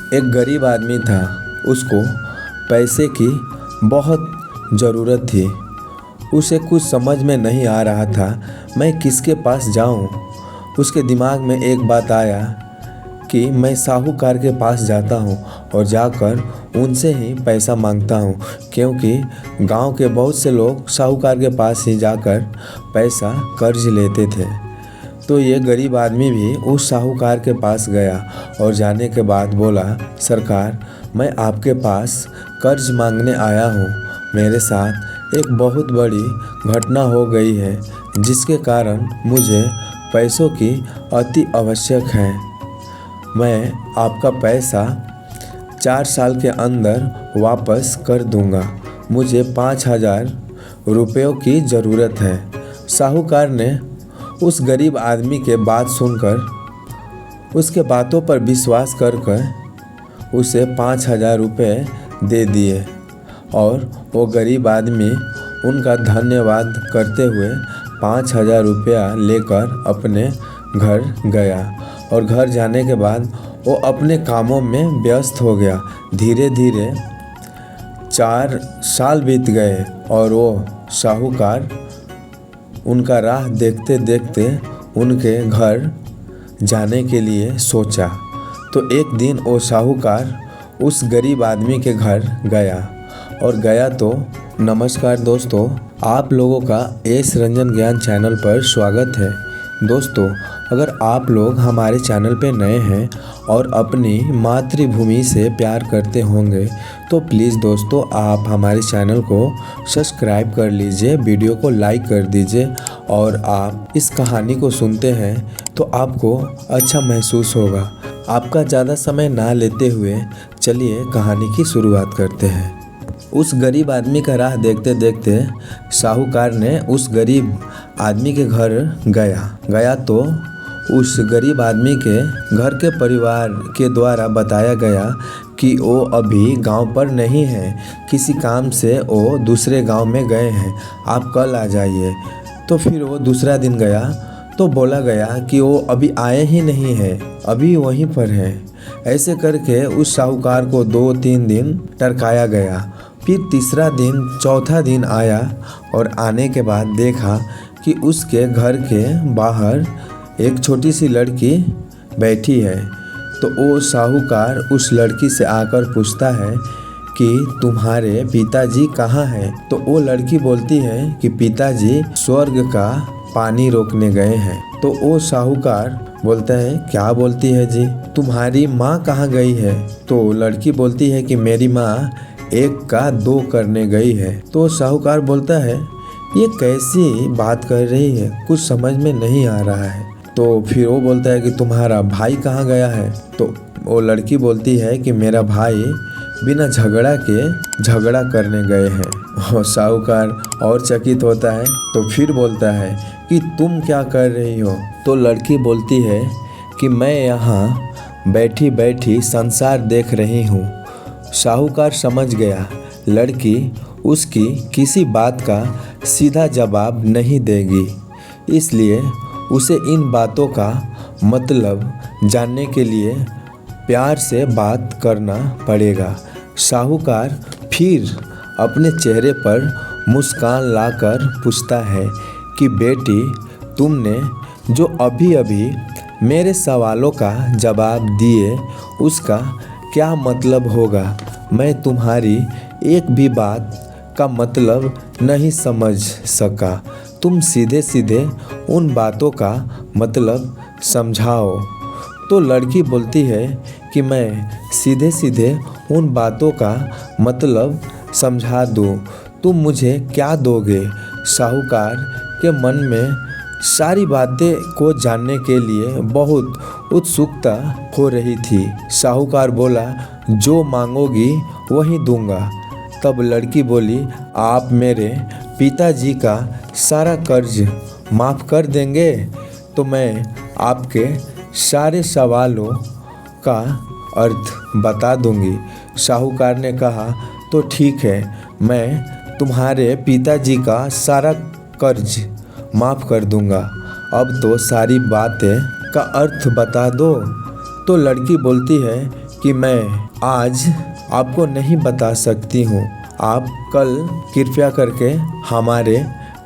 एक गरीब आदमी था। उसको पैसे की बहुत ज़रूरत थी। उसे कुछ समझ में नहीं आ रहा था मैं किसके पास जाऊं। उसके दिमाग में एक बात आया कि मैं साहूकार के पास जाता हूं और जाकर उनसे ही पैसा मांगता हूं, क्योंकि गांव के बहुत से लोग साहूकार के पास ही जाकर पैसा कर्ज लेते थे। तो ये गरीब आदमी भी उस साहूकार के पास गया और जाने के बाद बोला, सरकार, मैं आपके पास कर्ज मांगने आया हूँ। मेरे साथ एक बहुत बड़ी घटना हो गई है, जिसके कारण मुझे पैसों की अति आवश्यक है। मैं आपका पैसा 4 साल के अंदर वापस कर दूंगा। मुझे 5,000 रुपयों की ज़रूरत है। साहूकार ने उस गरीब आदमी के बात सुनकर उसके बातों पर विश्वास कर उसे 5,000 रुपये दे दिए और वो गरीब आदमी उनका धन्यवाद करते हुए 5,000 रुपया लेकर अपने घर गया। और घर जाने के बाद वो अपने कामों में व्यस्त हो गया। धीरे धीरे 4 साल बीत गए और वो साहूकार उनका राह देखते देखते उनके घर जाने के लिए सोचा। तो एक दिन वो साहूकार उस गरीब आदमी के घर गया तो नमस्कार दोस्तों, आप लोगों का एस रंजन ज्ञान चैनल पर स्वागत है। दोस्तों, अगर आप लोग हमारे चैनल पे नए हैं और अपनी मातृभूमि से प्यार करते होंगे तो प्लीज़ दोस्तों आप हमारे चैनल को सब्सक्राइब कर लीजिए, वीडियो को लाइक कर दीजिए और आप इस कहानी को सुनते हैं तो आपको अच्छा महसूस होगा। आपका ज़्यादा समय ना लेते हुए चलिए कहानी की शुरुआत करते हैं। उस गरीब आदमी का राह देखते देखते साहूकार ने उस गरीब आदमी के घर गया तो उस गरीब आदमी के घर के परिवार के द्वारा बताया गया कि वो अभी गांव पर नहीं है, किसी काम से वो दूसरे गांव में गए हैं, आप कल आ जाइए। तो फिर वो दूसरा दिन गया तो बोला गया कि वो अभी आए ही नहीं है, अभी वहीं पर है। ऐसे करके उस साहूकार को 2-3 दिन टरकाया गया। फिर तीसरा दिन, चौथा दिन आया और आने के बाद देखा कि उसके घर के बाहर एक छोटी सी लड़की बैठी है। तो वो साहूकार उस लड़की से आकर पूछता है कि तुम्हारे पिताजी कहाँ हैं। तो वो लड़की बोलती है कि पिताजी स्वर्ग का पानी रोकने गए हैं। तो वो साहूकार बोलता है, क्या बोलती है जी, तुम्हारी माँ कहाँ गई है। तो लड़की बोलती है कि मेरी माँ 1 का 2 करने गई है। तो साहूकार बोलता है, ये कैसी बात कर रही है, कुछ समझ में नहीं आ रहा है। तो फिर वो बोलता है कि तुम्हारा भाई कहाँ गया है। तो वो लड़की बोलती है कि मेरा भाई बिना झगड़ा करने गए हैं। और साहूकार और चकित होता है तो फिर बोलता है कि तुम क्या कर रही हो। तो लड़की बोलती है कि मैं यहाँ बैठी बैठी संसार देख रही हूँ। साहूकार समझ गया लड़की उसकी किसी बात का सीधा जवाब नहीं देगी, इसलिए उसे इन बातों का मतलब जानने के लिए प्यार से बात करना पड़ेगा। साहूकार फिर अपने चेहरे पर मुस्कान लाकर पूछता है कि बेटी, तुमने जो अभी अभी मेरे सवालों का जवाब दिए उसका क्या मतलब होगा। मैं तुम्हारी एक भी बात का मतलब नहीं समझ सका। तुम सीधे सीधे उन बातों का मतलब समझाओ। तो लड़की बोलती है कि मैं सीधे सीधे उन बातों का मतलब समझा दूँ, तुम मुझे क्या दोगे। साहूकार के मन में सारी बातें को जानने के लिए बहुत उत्सुकता हो रही थी। साहूकार बोला, जो मांगोगी वही दूंगा। तब लड़की बोली, आप मेरे पिताजी का सारा कर्ज माफ़ कर देंगे तो मैं आपके सारे सवालों का अर्थ बता दूंगी। साहूकार ने कहा, तो ठीक है, मैं तुम्हारे पिताजी का सारा कर्ज माफ़ कर दूंगा। अब तो सारी बातें का अर्थ बता दो। तो लड़की बोलती है कि मैं आज आपको नहीं बता सकती हूँ। आप कल कृपया करके हमारे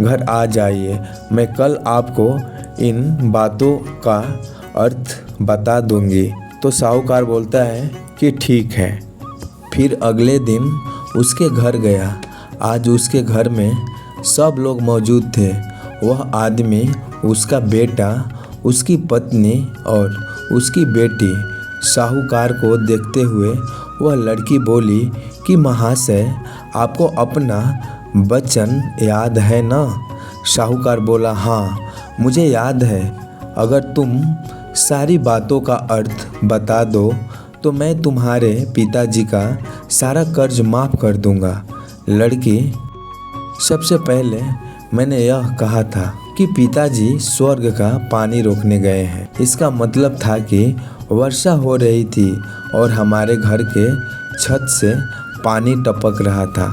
घर आ जाइए। मैं कल आपको इन बातों का अर्थ बता दूंगी। तो साहूकार बोलता है कि ठीक है। फिर अगले दिन उसके घर गया। आज उसके घर में सब लोग मौजूद थे। वह आदमी, उसका बेटा, उसकी पत्नी और उसकी बेटी। साहूकार को देखते हुए वह लड़की बोली कि महाशय, आपको अपना वचन याद है ना? साहूकार बोला, हाँ मुझे याद है। अगर तुम सारी बातों का अर्थ बता दो तो मैं तुम्हारे पिताजी का सारा कर्ज माफ़ कर दूंगा। लड़की, सबसे पहले मैंने यह कहा था कि पिताजी स्वर्ग का पानी रोकने गए हैं। इसका मतलब था कि वर्षा हो रही थी और हमारे घर के छत से पानी टपक रहा था।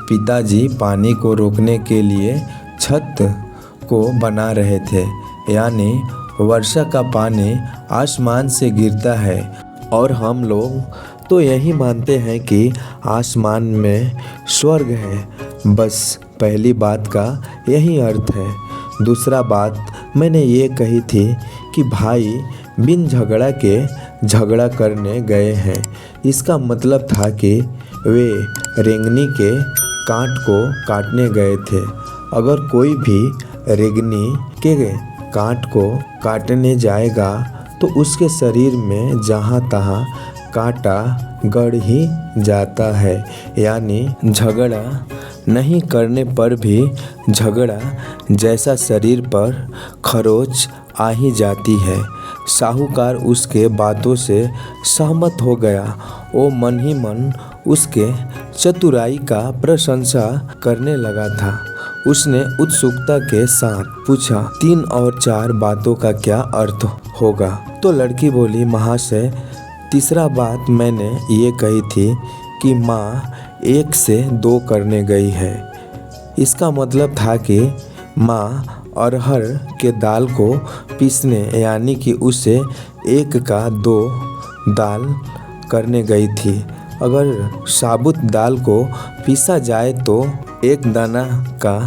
पिताजी पानी को रोकने के लिए छत को बना रहे थे, यानी वर्षा का पानी आसमान से गिरता है और हम लोग तो यही मानते हैं कि आसमान में स्वर्ग है। बस पहली बात का यही अर्थ है। दूसरा बात मैंने ये कही थी कि भाई बिन झगड़ा के झगड़ा करने गए हैं। इसका मतलब था कि वे रेंगनी के कांट को काटने गए थे। अगर कोई भी रेंगनी के कांट को काटने जाएगा तो उसके शरीर में जहाँ तहाँ कांटा गड़ ही जाता है, यानी झगड़ा नहीं करने पर भी झगड़ा जैसा शरीर पर खरोच आ ही जाती है। साहूकार उसके बातों से सहमत हो गया। वो मन ही मन उसके चतुराई का प्रशंसा करने लगा था। उसने उत्सुकता के साथ पूछा, 3 और 4 बातों का क्या अर्थ होगा? तो लड़की बोली, महाशय, तीसरा बात मैंने ये कही थी कि माँ 1 से 2 करने गई है। इसका मतलब था कि माँ अरहर के दाल को पीसने, यानी कि उसे 1 का 2 दाल करने गई थी। अगर साबुत दाल को पीसा जाए तो 1 दाना का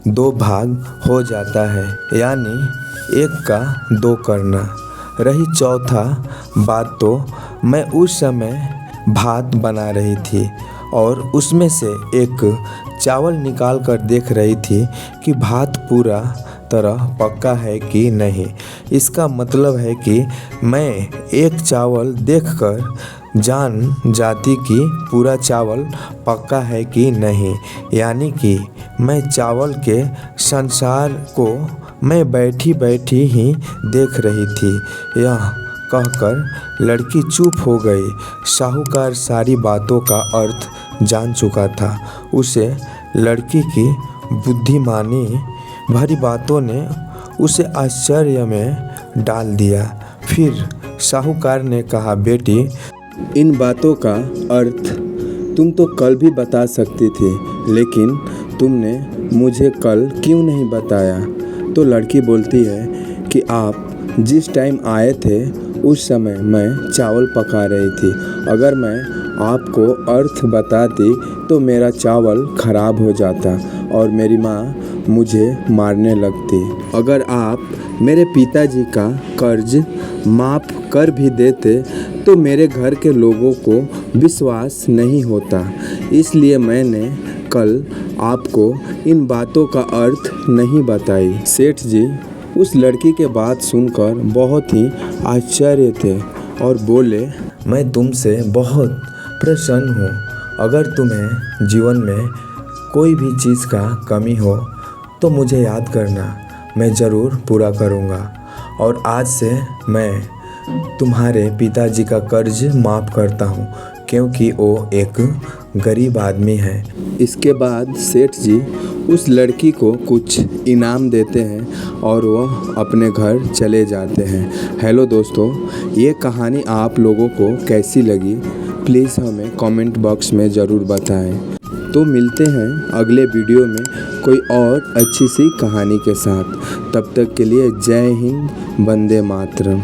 2 भाग हो जाता है, यानी 1 का 2 करना। रही चौथा बात, तो मैं उस समय भात बना रही थी और उसमें से एक चावल निकाल कर देख रही थी कि भात पूरा तरह पक्का है कि नहीं। इसका मतलब है कि मैं एक चावल देखकर जान जाती कि पूरा चावल पक्का है कि नहीं, यानी कि मैं चावल के संसार को मैं बैठी बैठी ही देख रही थी। यह कहकर लड़की चुप हो गई। साहूकार सारी बातों का अर्थ जान चुका था। उसे लड़की की बुद्धिमानी भरी बातों ने उसे आश्चर्य में डाल दिया। फिर साहूकार ने कहा, बेटी, इन बातों का अर्थ तुम तो कल भी बता सकती थी, लेकिन तुमने मुझे कल क्यों नहीं बताया? तो लड़की बोलती है कि आप जिस टाइम आए थे उस समय मैं चावल पका रही थी। अगर मैं आपको अर्थ बताती तो मेरा चावल खराब हो जाता और मेरी माँ मुझे मारने लगती। अगर आप मेरे पिताजी का कर्ज माफ़ कर भी देते तो मेरे घर के लोगों को विश्वास नहीं होता। इसलिए मैंने कल आपको इन बातों का अर्थ नहीं बताई। सेठ जी उस लड़की के बात सुनकर बहुत ही आश्चर्य थे और बोले, मैं तुमसे बहुत प्रसन्न हूँ। अगर तुम्हें जीवन में कोई भी चीज़ का कमी हो तो मुझे याद करना, मैं ज़रूर पूरा करूँगा। और आज से मैं तुम्हारे पिताजी का कर्ज माफ़ करता हूँ, क्योंकि वो एक गरीब आदमी है। इसके बाद सेठ जी उस लड़की को कुछ इनाम देते हैं और वह अपने घर चले जाते हैं। हेलो दोस्तों, ये कहानी आप लोगों को कैसी लगी प्लीज़ हमें कमेंट बॉक्स में ज़रूर बताएं। तो मिलते हैं अगले वीडियो में कोई और अच्छी सी कहानी के साथ। तब तक के लिए जय हिंद, वंदे मातरम।